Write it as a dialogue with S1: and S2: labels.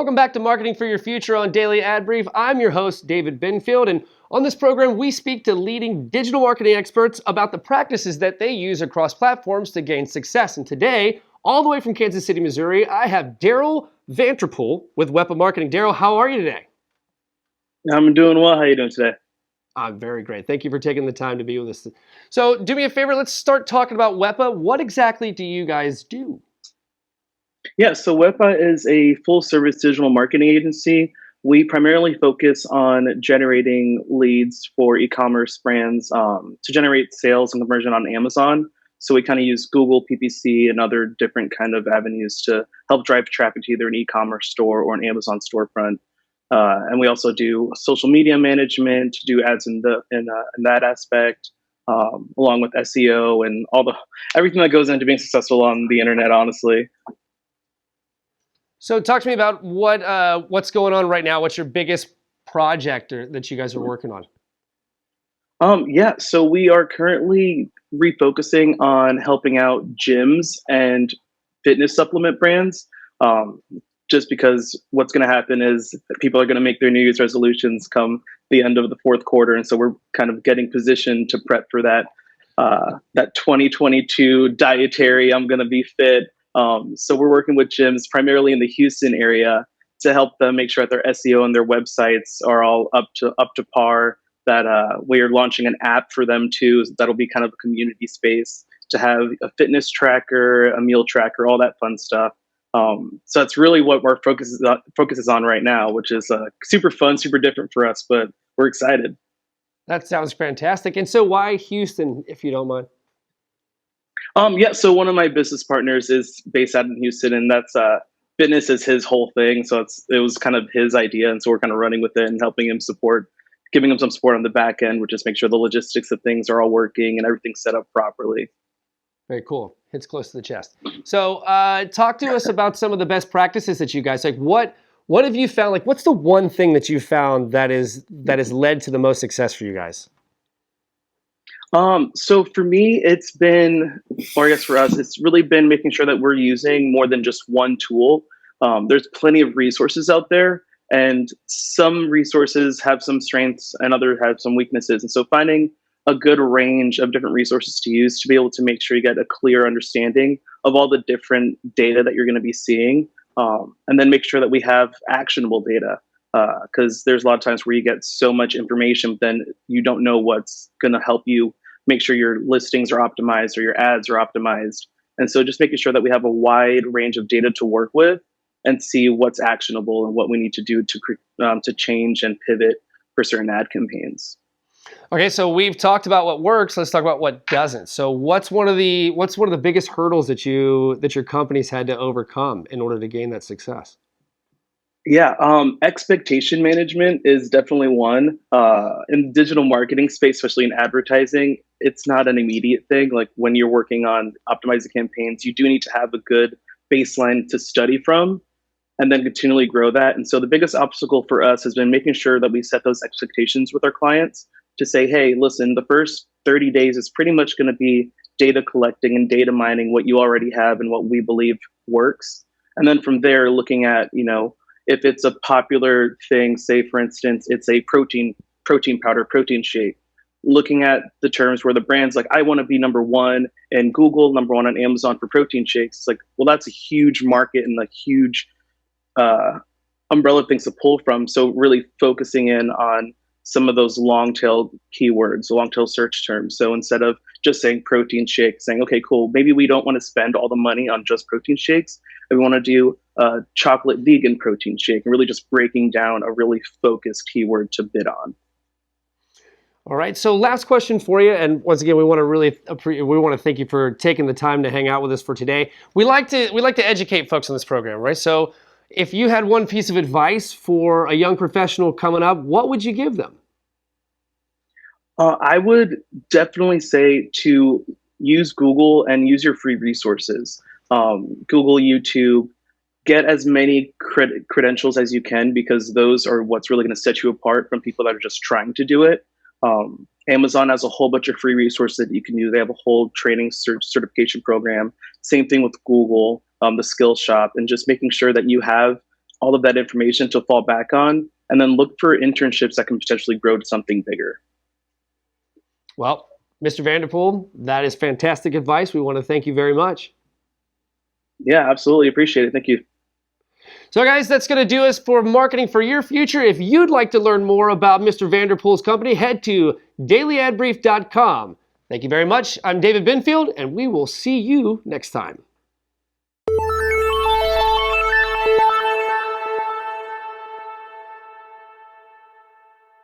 S1: Welcome back to Marketing for Your Future on Daily Ad Brief. I'm your host, David Benfield, and on this program, we speak to leading digital marketing experts about the practices that they use across platforms to gain success. And today, all the way from Kansas City, Missouri, I have Darrell Vanterpool with Wepa Marketing. Darrell, how are you today?
S2: I'm doing well. How are you doing today?
S1: I'm very great. Thank you for taking the time to be with us. So do me a favor, let's start talking about Wepa. What exactly do you guys do?
S2: Yeah, so Wepa is a full service digital marketing agency. We primarily focus on generating leads for e-commerce brands to generate sales and conversion on Amazon. So we kind of use Google, PPC, and other different kind of avenues to help drive traffic to either an e-commerce store or an Amazon storefront. And we also do social media management, do ads in that aspect, along with SEO and everything that goes into being successful on the internet. Honestly.
S1: So talk to me about what's going on right now. What's your biggest project that you guys are working on?
S2: Yeah, so we are currently refocusing on helping out gyms and fitness supplement brands. Just because what's going to happen is that people are going to make their New Year's resolutions come the end of the fourth quarter, and so we're kind of getting positioned to prep for that 2022 dietary. I'm going to be fit. So we're working with gyms primarily in the Houston area to help them make sure that their SEO and their websites are all up to par. That we are launching an app for them too. That'll be kind of a community space to have a fitness tracker, a meal tracker, all that fun stuff. So that's really what our focus is on right now, which is super fun, super different for us, but we're excited.
S1: That sounds fantastic. And so why Houston, if you don't mind?
S2: Yeah, so one of my business partners is based out in Houston, and that's fitness is his whole thing. So it was kind of his idea, and so we're kind of running with it and helping him giving him some support on the back end, which is make sure the logistics of things are all working and everything's set up properly.
S1: Very cool. Hits close to the chest. So talk to us about some of the best practices that you guys like. What have you found? Like, what's the one thing that you found that has led to the most success for you guys?
S2: So for me, or I guess for us, it's really been making sure that we're using more than just one tool. There's plenty of resources out there, and some resources have some strengths and others have some weaknesses. And so finding a good range of different resources to use to be able to make sure you get a clear understanding of all the different data that you're going to be seeing, and then make sure that we have actionable data. Because there's a lot of times where you get so much information, then you don't know what's going to help you make sure your listings are optimized or your ads are optimized. And so just making sure that we have a wide range of data to work with and see what's actionable and what we need to do to change and pivot for certain ad campaigns.
S1: Okay, so we've talked about what works. Let's talk about what doesn't. So what's one of the biggest hurdles that your company's had to overcome in order to gain that success?
S2: Yeah, expectation management is definitely one. In the digital marketing space, especially in advertising, it's not an immediate thing. Like when you're working on optimizing campaigns, you do need to have a good baseline to study from and then continually grow that. And so the biggest obstacle for us has been making sure that we set those expectations with our clients to say, hey, listen, the first 30 days is pretty much going to be data collecting and data mining what you already have and what we believe works. And then from there, looking at, if it's a popular thing, say, for instance, it's a protein powder, protein shake, looking at the terms where the brand's like, I want to be number one in Google, number one on Amazon for protein shakes. It's like, well, that's a huge market and a huge umbrella of things to pull from. So really focusing in on some of those long tail keywords, long tail search terms. So instead of just saying protein shake, saying, okay, cool, maybe we don't want to spend all the money on just protein shakes. And we want to do a chocolate vegan protein shake and really just breaking down a really focused keyword to bid on.
S1: All right. So last question for you. And once again, we want to thank you for taking the time to hang out with us for today. We like to educate folks on this program, right? So if you had one piece of advice for a young professional coming up, what would you give them?
S2: I would definitely say to use Google and use your free resources. Google, YouTube, get as many credentials as you can, because those are what's really going to set you apart from people that are just trying to do it. Amazon has a whole bunch of free resources that you can use. They have a whole training certification program. Same thing with Google, the Skill Shop, and just making sure that you have all of that information to fall back on, and then look for internships that can potentially grow to something bigger.
S1: Well, Mr. Vanterpool, that is fantastic advice. We want to thank you very much.
S2: Yeah, absolutely. Appreciate it. Thank you.
S1: So guys, that's going to do us for Marketing for Your Future. If you'd like to learn more about Mr. Vanterpool's company, head to dailyadbrief.com. Thank you very much. I'm David Binfield, and we will see you next time.